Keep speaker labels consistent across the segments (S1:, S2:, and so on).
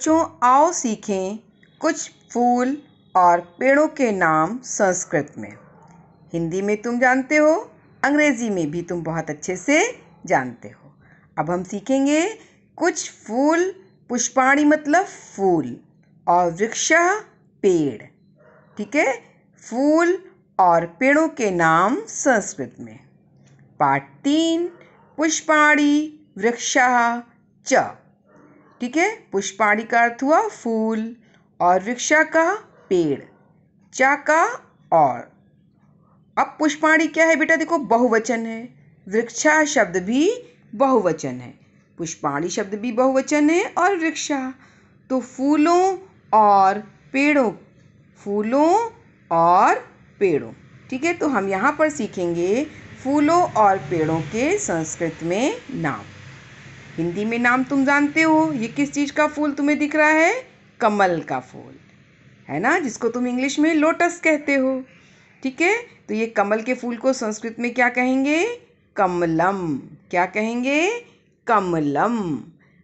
S1: बच्चों आओ सीखें कुछ फूल और पेड़ों के नाम संस्कृत में। हिंदी में तुम जानते हो, अंग्रेजी में भी तुम बहुत अच्छे से जानते हो। अब हम सीखेंगे कुछ फूल, पुष्पाणि मतलब फूल और वृक्षः पेड़। ठीक है, फूल और पेड़ों के नाम संस्कृत में। पाठ 3 पुष्पाणि वृक्षः च। ठीक है, पुष्पाणि का अर्थ हुआ फूल और वृक्षा का पेड़, चा का और। अब पुष्पाणि क्या है बेटा, देखो बहुवचन है, वृक्षा शब्द भी बहुवचन है, पुष्पाणि शब्द भी बहुवचन है और वृक्षा, तो फूलों और पेड़ों, फूलों और पेड़ों। ठीक है, तो हम यहाँ पर सीखेंगे फूलों और पेड़ों के संस्कृत में नाम। हिंदी में नाम तुम जानते हो, ये किस चीज़ का फूल तुम्हें दिख रहा है? कमल का फूल है ना, जिसको तुम इंग्लिश में लोटस कहते हो। ठीक है, तो ये कमल के फूल को संस्कृत में क्या कहेंगे? कमलम। क्या कहेंगे? कमलम।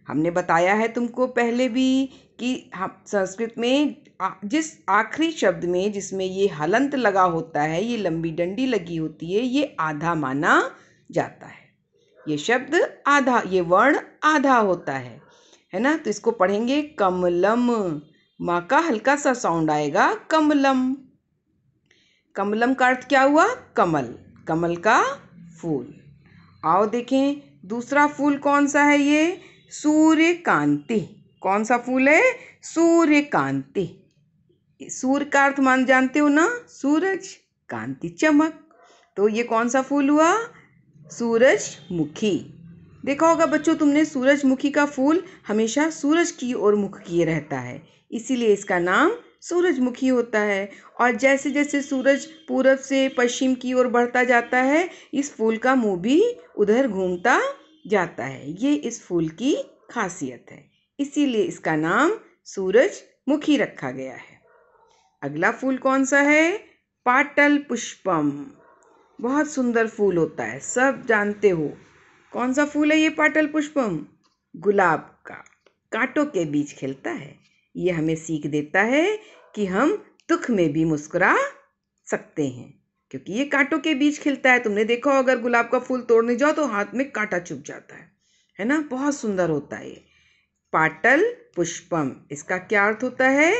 S1: हमने बताया है तुमको पहले भी कि हम संस्कृत में जिस आखिरी शब्द में जिसमें ये हलंत लगा होता है, ये लंबी डंडी लगी होती है, ये आधा माना जाता है। ये शब्द आधा, ये वर्ण आधा होता है ना, तो इसको पढ़ेंगे कमलम। माँ का हल्का सा साउंड आएगा, कमलम। कमलम का अर्थ क्या हुआ? कमल, कमल का फूल। आओ देखें दूसरा फूल कौन सा है, ये सूर्यकांति। कौन सा फूल है? सूर्यकांति। सूर्य का अर्थ मान जानते हो ना, सूरज, कांति चमक, तो ये कौन सा फूल हुआ? सूरजमुखी। देखा होगा बच्चों तुमने, सूरजमुखी का फूल हमेशा सूरज की ओर मुख किए रहता है, इसीलिए इसका नाम सूरजमुखी होता है। और जैसे जैसे सूरज पूरब से पश्चिम की ओर बढ़ता जाता है, इस फूल का मुंह भी उधर घूमता जाता है। ये इस फूल की खासियत है, इसीलिए इसका नाम सूरजमुखी रखा गया है। अगला फूल कौन सा है? पाटल पुष्पम। बहुत सुंदर फूल होता है, सब जानते हो। कौन सा फूल है ये पाटल पुष्पम? गुलाब का, कांटों के बीच खिलता है। ये हमें सीख देता है कि हम दुख में भी मुस्कुरा सकते हैं, क्योंकि ये कांटों के बीच खिलता है। तुमने देखा हो, अगर गुलाब का फूल तोड़ने जाओ तो हाथ में कांटा चुभ जाता है ना, बहुत सुंदर होता है ये। पाटल पुष्पम, इसका क्या अर्थ होता है?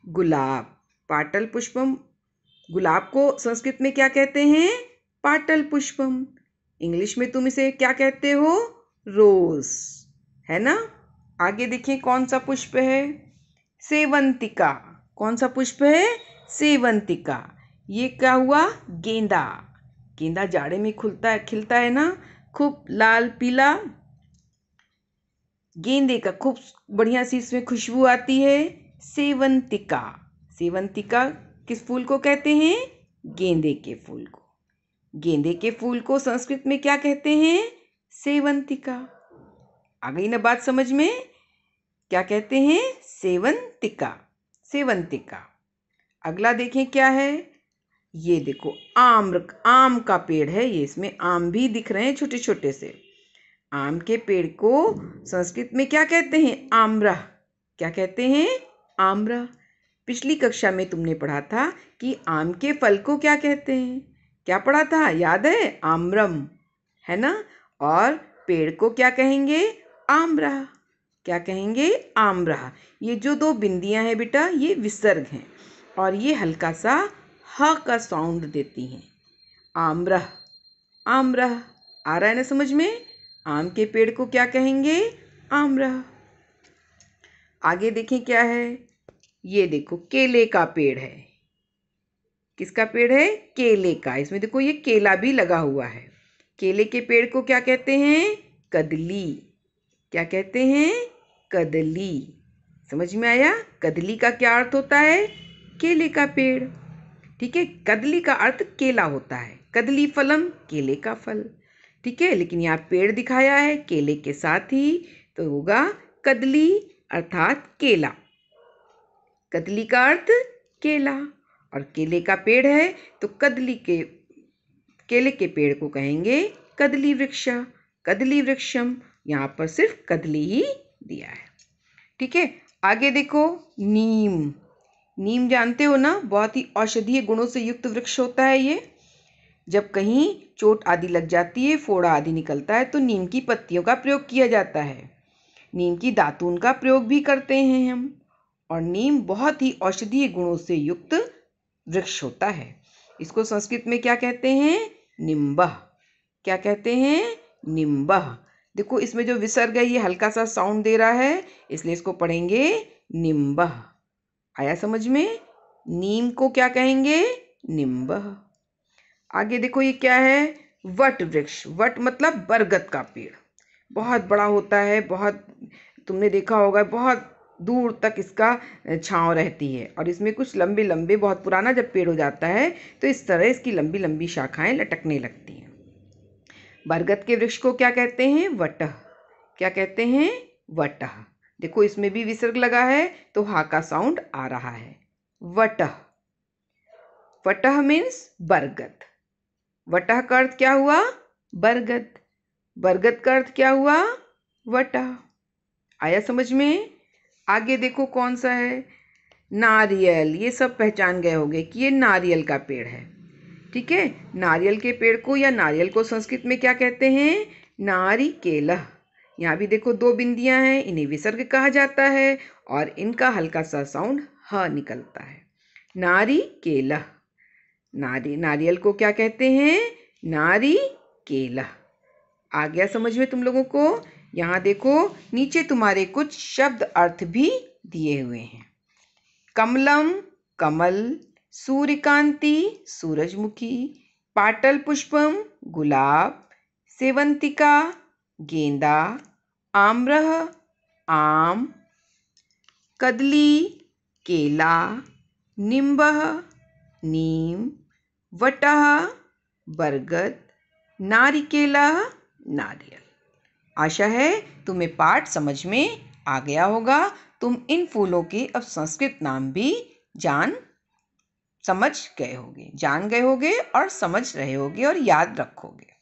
S1: गुलाब। पाटल पुष्पम, गुलाब को संस्कृत में क्या कहते हैं? पाटल पुष्पम। इंग्लिश में तुम इसे क्या कहते हो? रोज, है ना। आगे देखिए कौन सा पुष्प है? सेवंतिका। कौन सा पुष्प है? सेवंतिका। ये क्या हुआ? गेंदा। गेंदा जाड़े में खिलता है ना, खूब लाल पीला गेंदे का, खूब बढ़िया सी इसमें खुशबू आती है। सेवंतिका। सेवंतिका किस फूल को कहते हैं? गेंदे के फूल को। गेंदे के फूल को संस्कृत में क्या कहते हैं? सेवंतिका। आ गई ना बात समझ में? क्या कहते हैं? सेवंतिका। सेवंतिका। अगला देखें क्या है? ये देखो आम का पेड़ है ये, इसमें आम भी दिख रहे हैं छोटे छोटे से। आम के पेड़ को संस्कृत में क्या कहते हैं? आम्रः। क्या कहते हैं? आम्रः। पिछली कक्षा में तुमने पढ़ा था कि आम के फल को क्या कहते हैं? क्या पढ़ा था, याद है? आम्रम, है ना। और पेड़ को क्या कहेंगे? आम्रः। क्या कहेंगे? आम्रः। ये जो दो बिंदियां हैं बेटा, ये विसर्ग हैं और ये हल्का सा ह का साउंड देती हैं। आम्रः, आम्रः। आ रहा है ना समझ में? आम के पेड़ को क्या कहेंगे? आम्रः। आगे देखें क्या है? ये देखो केले का पेड़ है। किसका पेड़ है? केले का। इसमें देखो ये केला भी लगा हुआ है। केले के पेड़ को क्या कहते हैं? कदली। क्या कहते हैं? कदली। समझ में आया? कदली का क्या अर्थ होता है? केले का पेड़। ठीक है, कदली का अर्थ केला होता है। कदली फलम, केले का फल। ठीक है, लेकिन यहाँ पेड़ दिखाया है केले के साथ ही, तो होगा कदली अर्थात केला। कदली का अर्थ केला, और केले का पेड़ है तो केले के पेड़ को कहेंगे कदली वृक्ष, कदली वृक्षम। यहाँ पर सिर्फ कदली ही दिया है। ठीक है, आगे देखो, नीम। नीम जानते हो ना, बहुत ही औषधीय गुणों से युक्त वृक्ष होता है ये। जब कहीं चोट आदि लग जाती है, फोड़ा आदि निकलता है, तो नीम की पत्तियों का प्रयोग किया जाता है। नीम की दातून का प्रयोग भी करते हैं हम। और नीम बहुत ही औषधीय गुणों से युक्त वृक्ष होता है। इसको संस्कृत में क्या कहते हैं? निम्बः। क्या कहते हैं? निम्बः। देखो इसमें जो विसर्ग है ये हल्का सा साउंड दे रहा है, इसलिए इसको पढ़ेंगे निम्बः। आया समझ में? नीम को क्या कहेंगे? निम्बः। आगे देखो ये क्या है? वट वृक्ष। वट मतलब बरगद का पेड़। बहुत बड़ा होता है, बहुत, तुमने देखा होगा, बहुत दूर तक इसका छांव रहती है। और इसमें कुछ लंबे लंबे, बहुत पुराना जब पेड़ हो जाता है तो इस तरह इसकी लंबी लंबी शाखाएं लटकने लगती हैं। बरगद के वृक्ष को क्या कहते हैं? वटः। क्या कहते हैं? वटः। देखो इसमें भी विसर्ग लगा है तो हा का साउंड आ रहा है। वटः। वटः मीन्स बरगद। वटः का अर्थ क्या हुआ? बरगद। बरगद का अर्थ क्या हुआ? वटः। आया समझ में? आगे देखो कौन सा है? नारियल। ये सब पहचान गए होंगे कि ये नारियल का पेड़ है। ठीक है, नारियल के पेड़ को या नारियल को संस्कृत में क्या कहते हैं? नारिकेलः। यहाँ भी देखो दो बिंदियां हैं, इन्हें विसर्ग कहा जाता है और इनका हल्का सा साउंड ह निकलता है। नारिकेलः। नारियल को क्या कहते हैं? नारिकेलः। आ गया समझ में तुम लोगों को? यहाँ देखो नीचे तुम्हारे कुछ शब्द अर्थ भी दिए हुए हैं। कमलम कमल, सूर्यकांति सूरजमुखी, पाटल पुष्पम गुलाब, सेवंतिका गेंदा, आम्रह आम, कदली केला, निम्बः नीम, वटः बरगद, नारिकेलः नारियल। आशा है तुम्हें पाठ समझ में आ गया होगा। तुम इन फूलों के अब संस्कृत नाम भी समझ गए होगे, जान गए होगे और समझ रहे होगे और याद रखोगे।